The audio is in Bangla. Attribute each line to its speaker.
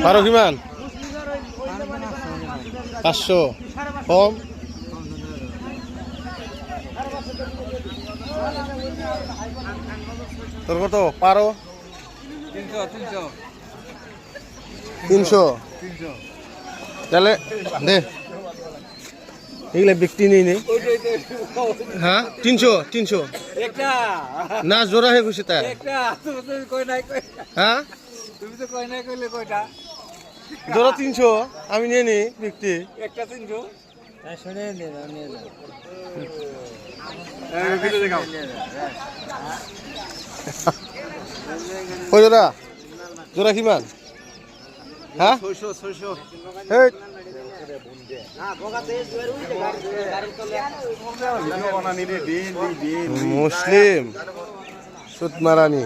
Speaker 1: পারো কিমান 500 কম তোর কত পারো 300 তাহলে দে এগুলা বিক্রি নেই নেই হ্যাঁ 300 না জোড়া হয়ে গেছে তাই হ্যাঁ জোড়া 300 আমি নিয়ে নি বিক্রি কই জোড়া জোড়া কিমান হ্যাঁ মুসলিম সুতমারানি